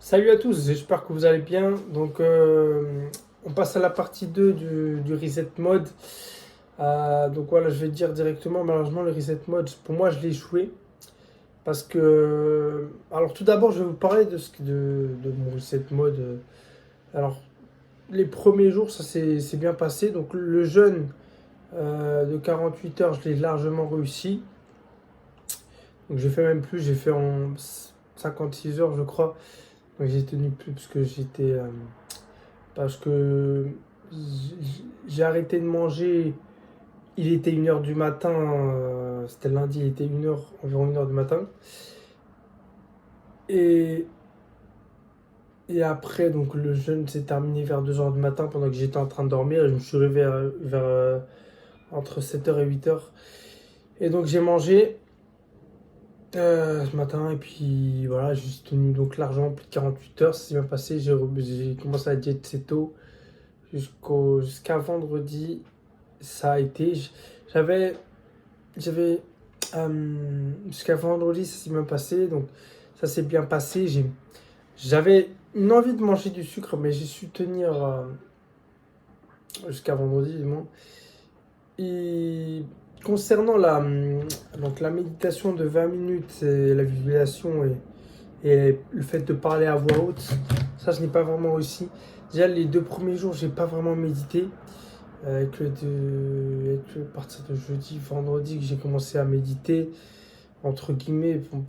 Salut à tous, j'espère que vous allez bien. On passe à la partie 2 du reset mode. Donc voilà, je vais te dire directement, malheureusement, le reset mode, pour moi, je l'ai échoué. Parce que. Alors, tout d'abord, je vais vous parler de mon reset mode. Alors, les premiers jours, ça s'est bien passé. Donc, le jeûne de 48 heures, je l'ai largement réussi. Donc, j'ai fait même plus, j'ai fait en 56 heures, je crois. Donc, j'ai tenu plus parce que j'ai arrêté de manger. Il était 1 heure du matin, c'était lundi, il était environ 1 heure du matin. Et, et après, donc le jeûne s'est terminé vers 2 heures du matin pendant que j'étais en train de dormir. Et je me suis réveillé vers entre 7 heures et 8 heures. Et donc j'ai mangé ce matin. Et puis voilà, j'ai tenu donc largement plus de 48 heures. Ça s'est bien passé. J'ai commencé la diète Ceto jusqu'à vendredi. Ça a été. J'avais J'avais jusqu'à vendredi, ça s'est bien passé. Donc ça s'est bien passé. J'avais une envie de manger du sucre, mais j'ai su tenir jusqu'à vendredi, du moins. Et concernant la méditation de 20 minutes et la visualisation et le fait de parler à voix haute, ça je n'ai pas vraiment réussi. Déjà les 2 premiers jours, j'ai pas vraiment médité. À partir de jeudi, vendredi que j'ai commencé à méditer. Entre guillemets, bon,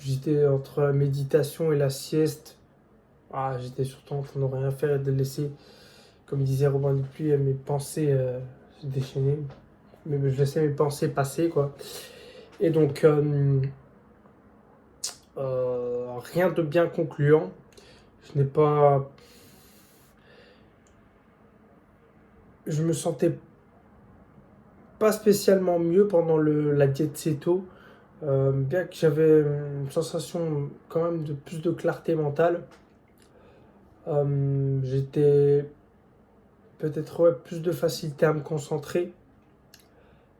j'étais entre la méditation et la sieste. J'étais surtout en train de rien faire et de laisser, comme disait Robin Dupuis, mes pensées se déchaîner. Mais je laissais mes pensées passer, quoi. Et donc, rien de bien concluant. Je n'ai pas. Je me sentais pas spécialement mieux pendant la diète Ceto. Bien que j'avais une sensation quand même de plus de clarté mentale. J'étais peut-être plus de facilité à me concentrer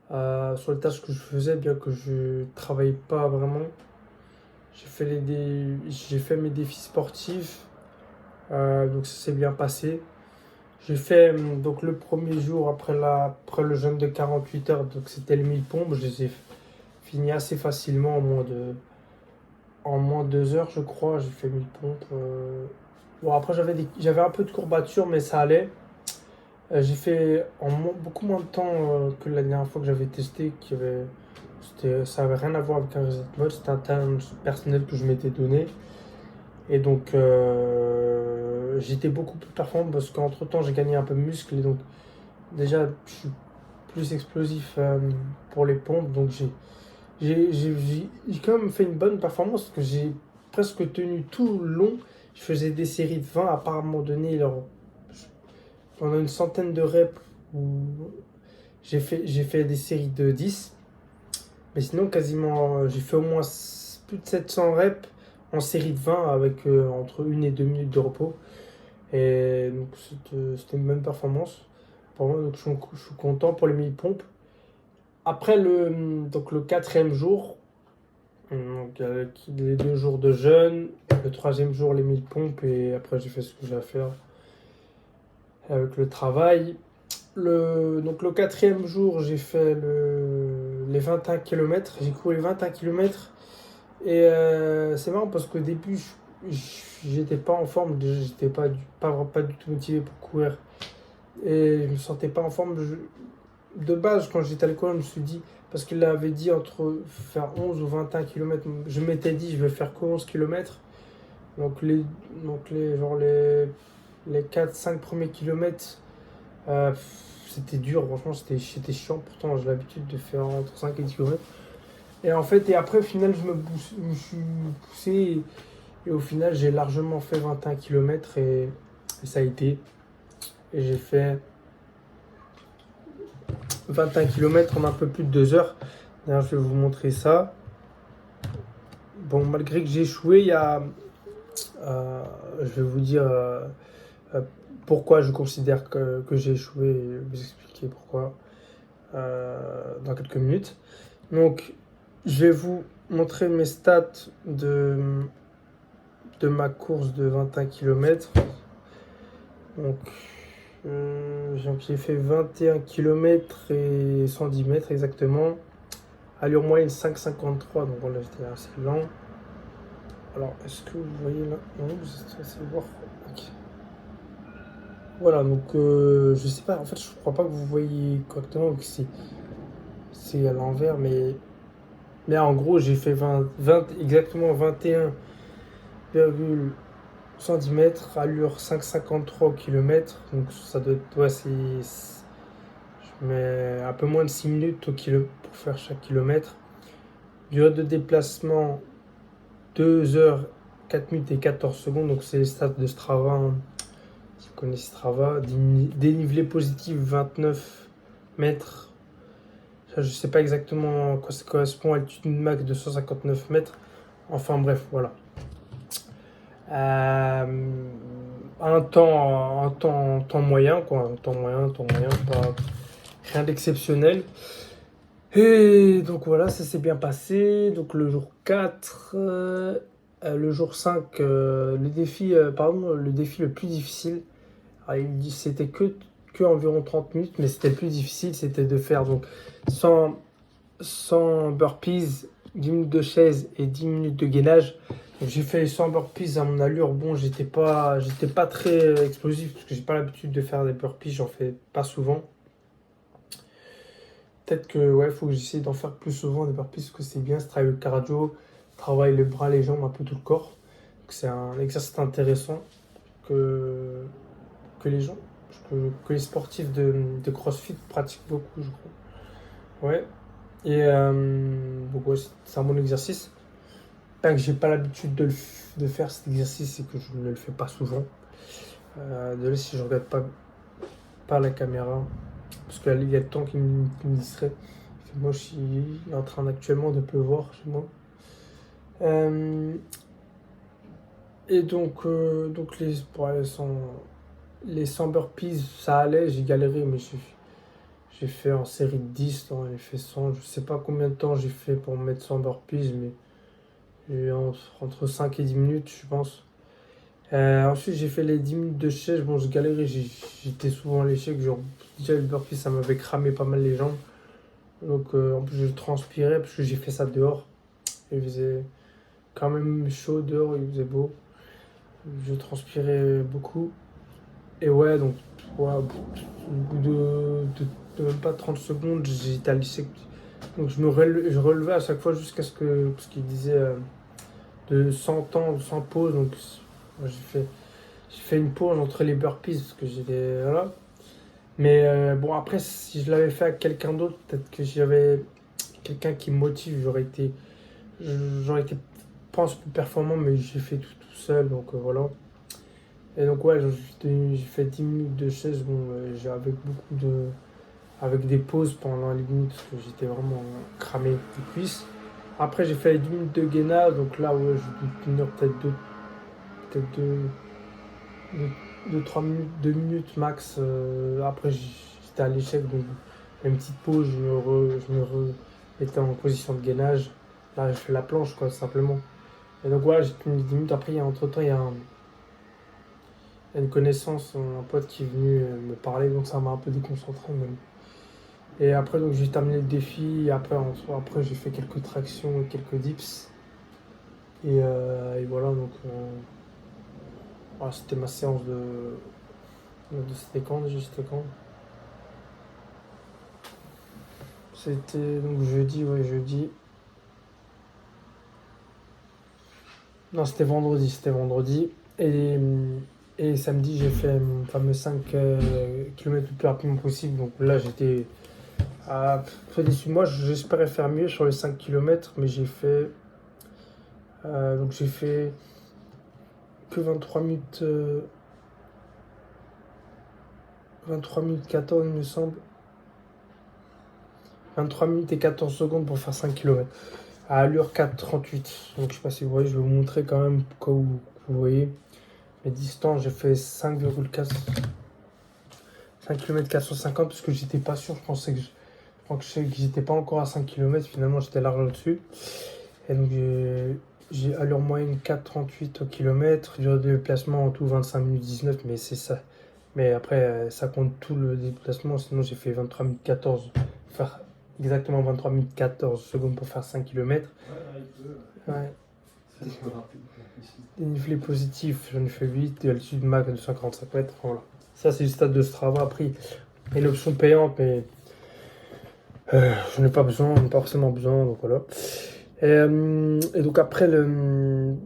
sur les tâches que je faisais, bien que je ne travaillais pas vraiment. J'ai fait mes défis sportifs, donc ça s'est bien passé. J'ai fait donc le premier jour après le jeûne de 48 heures, donc c'était les 1000 pompes. Je les ai fini assez facilement en moins de 2 heures, je crois. J'ai fait 1000 pompes. Bon, après, j'avais un peu de courbature, mais ça allait. J'ai fait beaucoup moins de temps que la dernière fois que j'avais testé. Ça n'avait rien à voir avec un reset mode, c'était un terme personnel que je m'étais donné. Et donc j'étais beaucoup plus performant parce qu'entre temps j'ai gagné un peu de muscle. Et donc déjà je suis plus explosif pour les pompes. Donc j'ai quand même fait une bonne performance parce que j'ai presque tenu tout le long. Je faisais des séries de 20 à part à un moment donné. Pendant une centaine de reps où j'ai fait des séries de 10. Mais sinon, quasiment, j'ai fait au moins plus de 700 reps en série de 20 avec entre 1 et 2 minutes de repos. Et donc, c'était une bonne performance pour moi. Donc, je suis content pour les 1000 pompes. Après donc le quatrième jour, donc, avec les 2 jours de jeûne, le troisième jour, les 1000 pompes. Et après, j'ai fait ce que j'ai à faire avec le travail. Donc le quatrième jour, j'ai fait les 21 km. J'ai couru les 21 km. Et c'est marrant parce qu'au début, j'étais pas en forme. J'étais pas du tout motivé pour courir. Et je me sentais pas en forme. De base, quand j'étais à l'école, je me suis dit, parce qu'il avait dit entre faire 11 ou 21 km, je m'étais dit, je vais faire que 11 km. Donc les 4-5 premiers kilomètres, c'était dur, franchement, c'était chiant. Pourtant, j'ai l'habitude de faire entre 5 et 10 km. Et en fait, et après, au final, je me suis poussé. Et au final, j'ai largement fait 21 km et ça a été. Et j'ai fait 21 km en un peu plus de 2 heures. D'ailleurs, je vais vous montrer ça. Bon, malgré que j'ai échoué, je vais vous dire euh, pourquoi je considère que j'ai échoué et vous expliquer pourquoi dans quelques minutes. Donc, je vais vous montrer mes stats de ma course de 21 km. Donc, j'ai fait 21 km et 110 mètres exactement. Allure moyenne 5,53, donc voilà, j'étais assez lent. Alors, est-ce que vous voyez là? Non, vous êtes censé voir. Ok. Voilà, donc je sais pas, en fait, je crois pas que vous voyez correctement, que c'est à l'envers, mais en gros, j'ai fait exactement 21,110 mètres, allure 5,53 au kilomètre, donc ça doit être, ouais, je mets un peu moins de 6 minutes pour faire chaque kilomètre. Durée de déplacement 2 heures 4 minutes et 14 secondes, donc c'est les stats de Strava, hein. Si vous connaissez Strava, dénivelé positif 29 mètres. Ça, je sais pas exactement à quoi ça correspond, altitude max de 159 mètres. Enfin bref, voilà. Temps moyen, quoi. Temps moyen, pas rien d'exceptionnel. Et donc voilà, ça s'est bien passé. Donc le jour 4, le jour 5, le défi le plus difficile. Alors, il dit c'était que environ 30 minutes, mais c'était le plus difficile, c'était de faire donc 100 burpees, 10 minutes de chaise et 10 minutes de gainage. Donc j'ai fait les 100 burpees à mon allure. Bon, j'étais pas très explosif parce que j'ai pas l'habitude de faire des burpees, j'en fais pas souvent. Peut-être que ouais, faut que j'essaie d'en faire plus souvent des burpees parce que c'est bien, ça travaille le cardio, travaille les bras, les jambes, un peu tout le corps. Donc c'est un exercice intéressant que, que les gens, que les sportifs de CrossFit pratiquent beaucoup, je crois. Ouais. Et donc ouais, c'est un bon exercice. Tant que j'ai pas l'habitude de faire cet exercice et que je ne le fais pas souvent. Désolé si je regarde pas la caméra. Parce qu'il y a le temps qui me distrait. Moi, je suis en train actuellement de pleuvoir chez moi. Et donc les 100 burpees, ça allait, j'ai galéré, mais j'ai fait en série de 10, non, j'ai fait 100. Je sais pas combien de temps j'ai fait pour mettre 100 burpees, mais j'ai eu entre 5 et 10 minutes, je pense. Ensuite, j'ai fait les 10 minutes de chaise. Bon, j'ai galéré, j'étais souvent à l'échec. Déjà, le burpee, ça m'avait cramé pas mal les jambes. Donc, en plus, je transpirais parce que j'ai fait ça dehors. Il faisait quand même chaud dehors, il faisait beau. Je transpirais beaucoup. Et ouais, donc, ouais, au bout de même pas 30 secondes, j'étais à l'échec. Donc, je relevais à chaque fois jusqu'à ce que. Parce qu'il disait de 100 temps, sans pause. Donc, moi, j'ai fait une pause entre les burpees parce que j'étais. Voilà. Mais bon, après, si je l'avais fait à quelqu'un d'autre, peut-être que j'avais quelqu'un qui me motive, j'aurais été, je pense, plus performant, mais j'ai fait tout seul, donc voilà. Et donc, ouais, j'ai fait 10 minutes de chaise, bon, avec des pauses pendant les minutes, parce que j'étais vraiment cramé des cuisses. Après, j'ai fait les 10 minutes de gainage, donc là, ouais, j'ai dû tenir peut-être deux 3 minutes, 2 minutes max. Après, j'étais à l'échec, donc une petite pause, je me remettais en position de gainage. Là, je fais la planche, quoi, simplement. Et donc, voilà, j'ai tenu 10 minutes. Après, entre-temps, il y a une connaissance, un pote qui est venu me parler, donc ça m'a un peu déconcentré. Même. Et après, donc, j'ai terminé le défi. Et après, j'ai fait quelques tractions et quelques dips. Et voilà, donc, voilà, c'était ma séance c'était quand déjà, c'était quand? C'était donc jeudi, ouais, jeudi. Non, c'était vendredi. Et samedi, j'ai fait mon fameux 5 km le plus rapidement possible. Donc là, j'étais très déçu. Moi, j'espérais faire mieux sur les 5 km, mais j'ai fait que 23 minutes, 23 minutes 14, il me semble. 23 minutes et 14 secondes pour faire 5 km. À allure 4,38. Donc je sais pas si vous voyez, je vais vous montrer quand même quand vous voyez. Mes distances, j'ai fait 5,4 5 km 450 parce que j'étais pas sûr, je pensais que j'étais pas encore à 5 km, finalement j'étais large au-dessus. Et donc j'ai allure moyenne 4,38 au kilomètre. Durée de déplacement en tout 25 minutes 19, mais c'est ça. Mais après, ça compte tout le déplacement. Sinon, j'ai fait 23 minutes 14. Faire exactement 23 minutes 14 secondes pour faire 5 kilomètres. Ouais. Dénivelé positif, j'en ai fait 8. Et altitude max de 245 mètres. Voilà. Ça, c'est le stade de Strava. Après, et l'option payante, mais je n'ai pas besoin, pas forcément besoin. Donc voilà. Et donc après le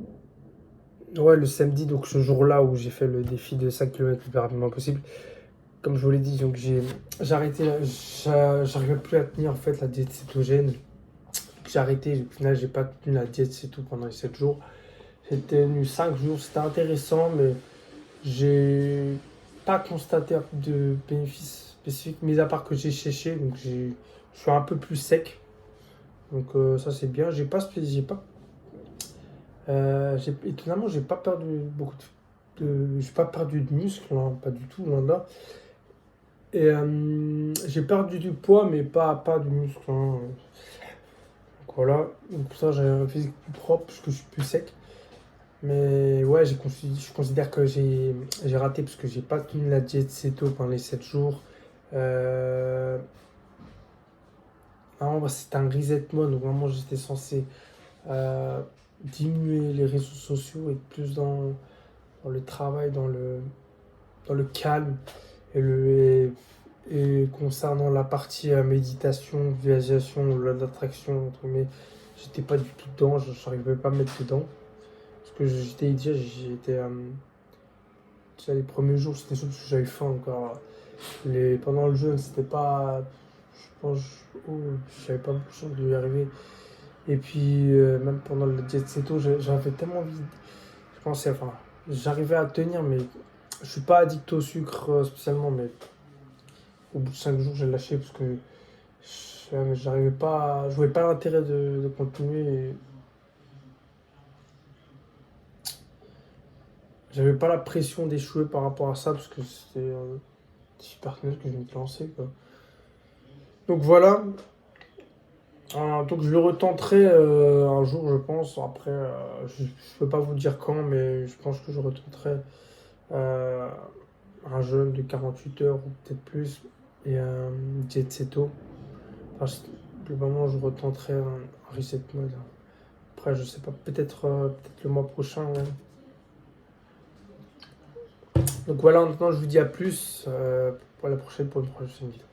samedi, donc ce jour-là où j'ai fait le défi de 5 km le plus rapidement possible, comme je vous l'ai dit, donc j'ai arrêté, j'arrivais plus à tenir en fait la diète cétogène. J'ai arrêté, au final j'ai pas tenu la diète, c'est tout, pendant les 7 jours. J'ai tenu 5 jours, c'était intéressant, mais j'ai pas constaté de bénéfices spécifiques, mis à part que j'ai séché, donc je suis un peu plus sec. Donc ça c'est bien, étonnamment, j'ai pas perdu j'ai pas perdu de muscle, hein, pas du tout, loin de là. Et j'ai perdu du poids, mais pas du muscle, hein. Donc voilà, donc pour ça j'ai un physique plus propre, parce que je suis plus sec. Mais ouais, je considère que j'ai raté, parce que j'ai pas tenu la diète céto pendant les 7 jours. Euh, Non, bah, c'était un reset mode, donc vraiment j'étais censé euh, diminuer les réseaux sociaux, être plus dans le travail, dans le calme. Et concernant la partie méditation, visualisation, l'attraction, entre guillemets, j'étais pas du tout dedans, je n'arrivais pas à me mettre dedans. Parce que j'étais dit, j'étais. Déjà, les premiers jours, c'était sûr parce que j'avais faim encore. Pendant le jeûne, c'était pas. Je pense. Oh, j'avais pas beaucoup de chance de y arriver. Et puis, même pendant le diète ceto, j'avais tellement envie. Je pensais, enfin, j'arrivais à tenir, mais je suis pas addict au sucre spécialement, mais au bout de 5 jours, j'ai lâché parce que j'arrivais pas, je voyais pas l'intérêt de continuer. J'avais pas la pression d'échouer par rapport à ça parce que c'était un défi personnel que je m'étais lancé, quoi. Donc voilà. Donc je le retenterai un jour, je pense. Après, je peux pas vous dire quand, mais je pense que je retenterai euh, un jeûne de 48 heures ou peut-être plus et un jet seto. Enfin, globalement, je retenterai un reset mode. Après, je sais pas, peut-être le mois prochain. Ouais. Donc voilà, maintenant je vous dis à plus pour une prochaine vidéo.